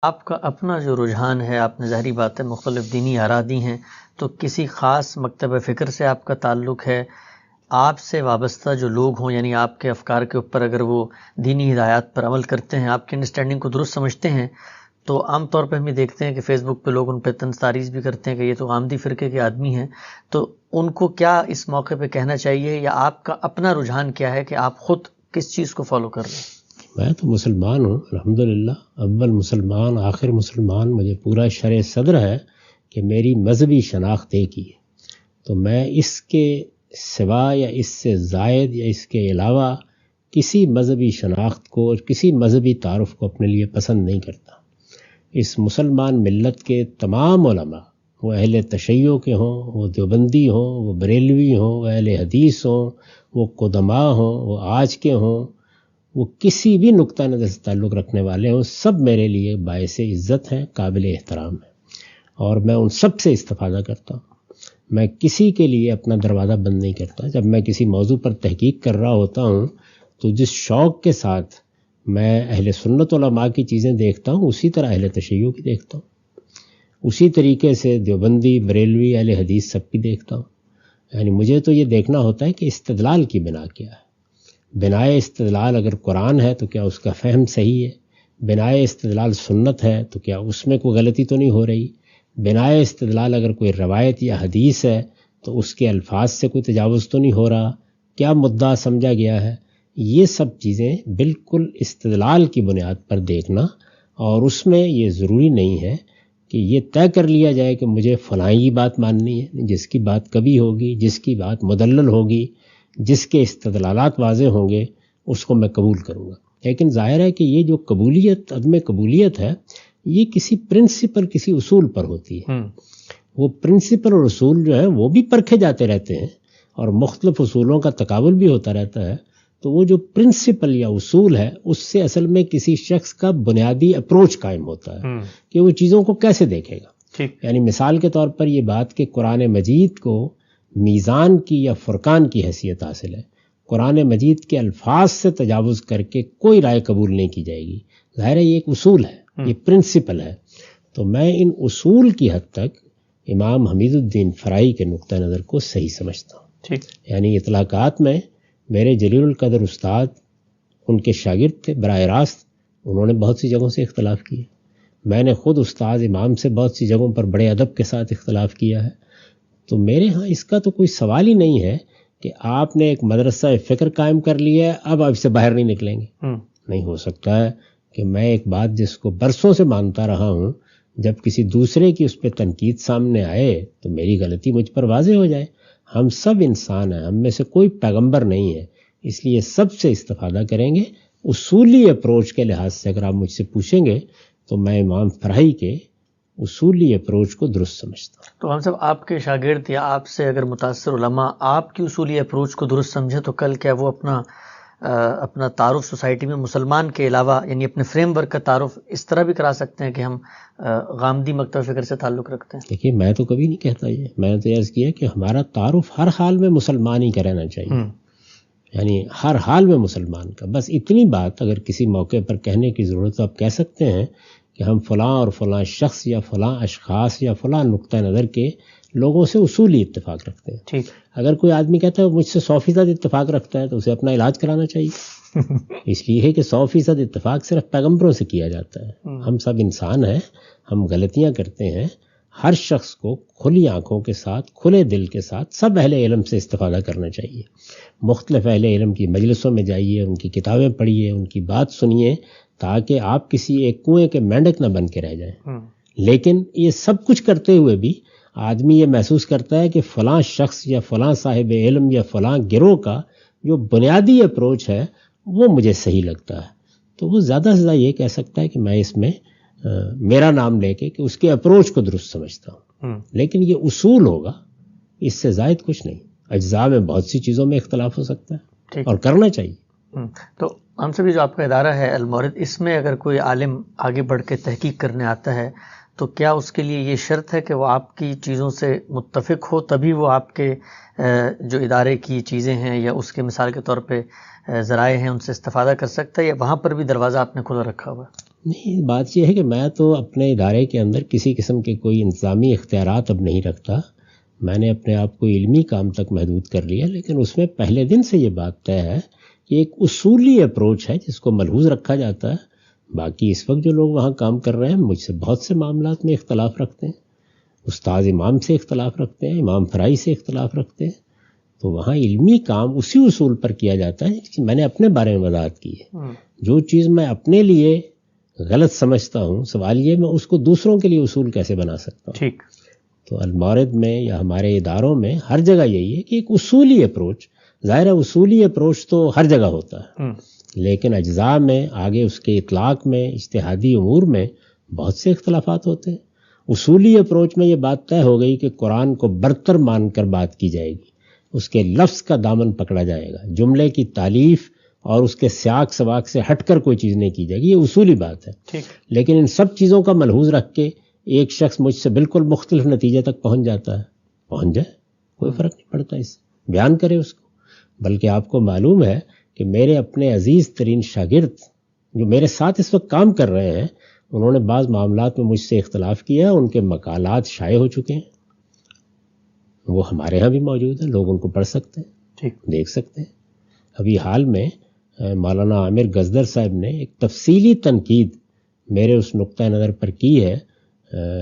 آپ کا اپنا جو رجحان ہے، آپ نے ظاہری بات ہے مختلف دینی آراء دی ہیں، تو کسی خاص مکتب فکر سے آپ کا تعلق ہے؟ آپ سے وابستہ جو لوگ ہوں، یعنی آپ کے افکار کے اوپر اگر وہ دینی ہدایات پر عمل کرتے ہیں، آپ کی انڈرسٹینڈنگ کو درست سمجھتے ہیں، تو عام طور پہ ہم یہ دیکھتے ہیں کہ فیس بک پہ لوگ ان پہ طنز تعریض بھی کرتے ہیں کہ یہ تو غامدی فرقے کے آدمی ہیں، تو ان کو کیا اس موقع پہ کہنا چاہیے، یا آپ کا اپنا رجحان کیا ہے کہ آپ خود کس چیز کو فالو کر رہے ہیں؟ میں تو مسلمان ہوں الحمدللہ، اول مسلمان آخر مسلمان، مجھے پورا شرع صدر ہے کہ میری مذہبی شناخت ایک ہی ہے، تو میں اس کے سوا یا اس سے زائد یا اس کے علاوہ کسی مذہبی شناخت کو اور کسی مذہبی تعارف کو اپنے لیے پسند نہیں کرتا۔ اس مسلمان ملت کے تمام علماء، وہ اہل تشیع کے ہوں، وہ دیوبندی ہوں، وہ بریلوی ہوں، وہ اہل حدیث ہوں، وہ قدماء ہوں، وہ آج کے ہوں، وہ کسی بھی نقطہ نظر سے تعلق رکھنے والے ہوں، سب میرے لیے باعث عزت ہیں، قابل احترام ہیں، اور میں ان سب سے استفادہ کرتا ہوں۔ میں کسی کے لیے اپنا دروازہ بند نہیں کرتا۔ جب میں کسی موضوع پر تحقیق کر رہا ہوتا ہوں تو جس شوق کے ساتھ میں اہل سنت علماء کی چیزیں دیکھتا ہوں، اسی طرح اہل تشیع کی دیکھتا ہوں، اسی طریقے سے دیوبندی، بریلوی، اہل حدیث سب کی دیکھتا ہوں۔ یعنی مجھے تو یہ دیکھنا ہوتا ہے کہ استدلال کی بنا کیا ہے۔ بناء استدلال اگر قرآن ہے تو کیا اس کا فہم صحیح ہے؟ بناء استدلال سنت ہے تو کیا اس میں کوئی غلطی تو نہیں ہو رہی؟ بناء استدلال اگر کوئی روایت یا حدیث ہے تو اس کے الفاظ سے کوئی تجاوز تو نہیں ہو رہا؟ کیا مدعا سمجھا گیا ہے؟ یہ سب چیزیں بالکل استدلال کی بنیاد پر دیکھنا، اور اس میں یہ ضروری نہیں ہے کہ یہ طے کر لیا جائے کہ مجھے فلاں ہی بات ماننی ہے۔ جس کی بات کبھی ہوگی، جس کی بات مدلل ہوگی، جس کے استدلالات واضح ہوں گے، اس کو میں قبول کروں گا۔ لیکن ظاہر ہے کہ یہ جو قبولیت، عدم قبولیت ہے، یہ کسی پرنسپل، کسی اصول پر ہوتی ہے۔ وہ پرنسپل اور اصول جو ہے وہ بھی پرکھے جاتے رہتے ہیں اور مختلف اصولوں کا تقابل بھی ہوتا رہتا ہے، تو وہ جو پرنسپل یا اصول ہے اس سے اصل میں کسی شخص کا بنیادی اپروچ قائم ہوتا ہے کہ وہ چیزوں کو کیسے دیکھے گا۔ یعنی مثال کے طور پر یہ بات کہ قرآن مجید کو میزان کی یا فرقان کی حیثیت حاصل ہے، قرآن مجید کے الفاظ سے تجاوز کر کے کوئی رائے قبول نہیں کی جائے گی۔ ظاہر ہے یہ ایک اصول ہے، یہ پرنسپل ہے۔ تو میں ان اصول کی حد تک امام حمید الدین فرائی کے نقطہ نظر کو صحیح سمجھتا ہوں۔ یعنی اطلاقات میں میرے جلیل القدر استاد، ان کے شاگرد تھے براہ راست، انہوں نے بہت سی جگہوں سے اختلاف کیا، میں نے خود استاد امام سے بہت سی جگہوں پر بڑے ادب کے ساتھ اختلاف کیا ہے۔ تو میرے ہاں اس کا تو کوئی سوال ہی نہیں ہے کہ آپ نے ایک مدرسہ فکر قائم کر لیا ہے، اب آپ سے باہر نہیں نکلیں گے۔ نہیں ہو سکتا ہے کہ میں ایک بات جس کو برسوں سے مانتا رہا ہوں، جب کسی دوسرے کی اس پہ تنقید سامنے آئے تو میری غلطی مجھ پر واضح ہو جائے۔ ہم سب انسان ہیں، ہم میں سے کوئی پیغمبر نہیں ہے، اس لیے سب سے استفادہ کریں گے۔ اصولی اپروچ کے لحاظ سے اگر آپ مجھ سے پوچھیں گے تو میں امام فرائی کے اصولی اپروچ کو درست سمجھتا ہوں۔ تو ہم سب آپ کے شاگرد یا آپ سے اگر متاثر علماء آپ کی اصولی اپروچ کو درست سمجھے تو کل کیا وہ اپنا تعارف سوسائٹی میں مسلمان کے علاوہ، یعنی اپنے فریم ورک کا تعارف اس طرح بھی کرا سکتے ہیں کہ ہم غامدی مکتب فکر سے تعلق رکھتے ہیں؟ دیکھیے میں تو کبھی نہیں کہتا یہ، میں نے تو عرض کیا کہ ہمارا تعارف ہر حال میں مسلمان ہی کا رہنا چاہیے، یعنی ہر حال میں مسلمان کا۔ بس اتنی بات اگر کسی موقع پر کہنے کی ضرورت تو آپ کہہ سکتے ہیں کہ ہم فلاں اور فلاں شخص یا فلاں اشخاص یا فلاں نقطہ نظر کے لوگوں سے اصولی اتفاق رکھتے ہیں۔ ٹھیک، اگر کوئی آدمی کہتا ہے مجھ سے 100% اتفاق رکھتا ہے تو اسے اپنا علاج کرانا چاہیے۔ اس لیے ہے کہ 100% اتفاق صرف پیغمبروں سے کیا جاتا ہے۔ ہم سب انسان ہیں، ہم غلطیاں کرتے ہیں۔ ہر شخص کو کھلی آنکھوں کے ساتھ، کھلے دل کے ساتھ سب اہل علم سے استفادہ کرنا چاہیے۔ مختلف اہل علم کی مجلسوں میں جائیے، ان کی کتابیں پڑھیے، ان کی بات سنیے، تاکہ آپ کسی ایک کنویں کے مینڈک نہ بن کے رہ جائیں۔ لیکن یہ سب کچھ کرتے ہوئے بھی آدمی یہ محسوس کرتا ہے کہ فلاں شخص یا فلاں صاحب علم یا فلاں گروہ کا جو بنیادی اپروچ ہے وہ مجھے صحیح لگتا ہے، تو وہ زیادہ سے زیادہ یہ کہہ سکتا ہے کہ میں اس میں میرا نام لے کے کہ اس کے اپروچ کو درست سمجھتا ہوں۔ لیکن یہ اصول ہوگا، اس سے زائد کچھ نہیں۔ اجزاء میں بہت سی چیزوں میں اختلاف ہو سکتا ہے اور کرنا چاہیے۔ تو ہم سے بھی جو آپ کا ادارہ ہے المورد، اس میں اگر کوئی عالم آگے بڑھ کے تحقیق کرنے آتا ہے تو کیا اس کے لیے یہ شرط ہے کہ وہ آپ کی چیزوں سے متفق ہو تبھی وہ آپ کے جو ادارے کی چیزیں ہیں یا اس کے مثال کے طور پہ ذرائع ہیں ان سے استفادہ کر سکتا ہے، یا وہاں پر بھی دروازہ آپ نے کھلا رکھا ہوا ہے؟ نہیں، بات یہ ہے کہ میں تو اپنے ادارے کے اندر کسی قسم کے کوئی انتظامی اختیارات اب نہیں رکھتا. میں نے اپنے آپ کو علمی کام تک محدود کر لیا، لیکن اس میں پہلے دن سے یہ بات طے ہے کہ ایک اصولی اپروچ ہے جس کو ملحوظ رکھا جاتا ہے. باقی اس وقت جو لوگ وہاں کام کر رہے ہیں مجھ سے بہت سے معاملات میں اختلاف رکھتے ہیں، استاد امام سے اختلاف رکھتے ہیں، امام فرائی سے اختلاف رکھتے ہیں. تو وہاں علمی کام اسی اصول پر کیا جاتا ہے کہ میں نے اپنے بارے میں وضاحت کی ہے. جو چیز میں اپنے لیے غلط سمجھتا ہوں، سوال یہ میں اس کو دوسروں کے لیے اصول کیسے بنا سکتا ہوں. ٹھیک. تو المورد میں یا ہمارے اداروں میں ہر جگہ یہی ہے کہ ایک اصولی اپروچ، ظاہر ہے اصولی اپروچ تو ہر جگہ ہوتا ہے، لیکن اجزاء میں آگے اس کے اطلاق میں اجتہادی امور میں بہت سے اختلافات ہوتے ہیں. اصولی اپروچ میں یہ بات طے ہو گئی کہ قرآن کو برتر مان کر بات کی جائے گی، اس کے لفظ کا دامن پکڑا جائے گا، جملے کی تالیف اور اس کے سیاق سباق سے ہٹ کر کوئی چیز نہیں کی جائے گی. یہ اصولی بات ہے. لیکن ان سب چیزوں کا ملحوظ رکھ کے ایک شخص مجھ سے بالکل مختلف نتیجے تک پہنچ جاتا ہے، پہنچ جائے، کوئی فرق نہیں پڑتا، اس بیان کرے اس کو. بلکہ آپ کو معلوم ہے کہ میرے اپنے عزیز ترین شاگرد جو میرے ساتھ اس وقت کام کر رہے ہیں، انہوں نے بعض معاملات میں مجھ سے اختلاف کیا، ان کے مقالات شائع ہو چکے ہیں، وہ ہمارے ہاں بھی موجود ہیں، لوگ ان کو پڑھ سکتے ہیں، دیکھ سکتے ہیں. ابھی حال میں مولانا عامر گزدر صاحب نے ایک تفصیلی تنقید میرے اس نقطہ نظر پر کی ہے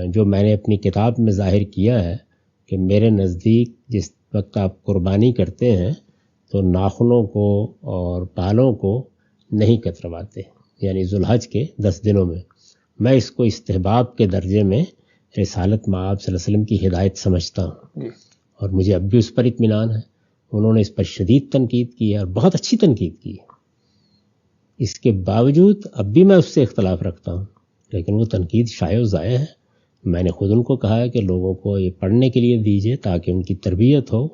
جو میں نے اپنی کتاب میں ظاہر کیا ہے کہ میرے نزدیک جس وقت آپ قربانی کرتے ہیں تو ناخنوں کو اور بالوں کو نہیں کترواتے، یعنی ذوالحج کے 10 دنوں میں اس کو استحباب کے درجے میں رسالت مآب صلی اللہ علیہ وسلم کی ہدایت سمجھتا ہوں، اور مجھے اب بھی اس پر اطمینان ہے. انہوں نے اس پر شدید تنقید کی ہے اور بہت اچھی تنقید کی ہے. اس کے باوجود اب بھی میں اس سے اختلاف رکھتا ہوں، لیکن وہ تنقید شائع و ضائع ہے. میں نے خود ان کو کہا ہے کہ لوگوں کو یہ پڑھنے کے لیے دیجیے تاکہ ان کی تربیت ہو.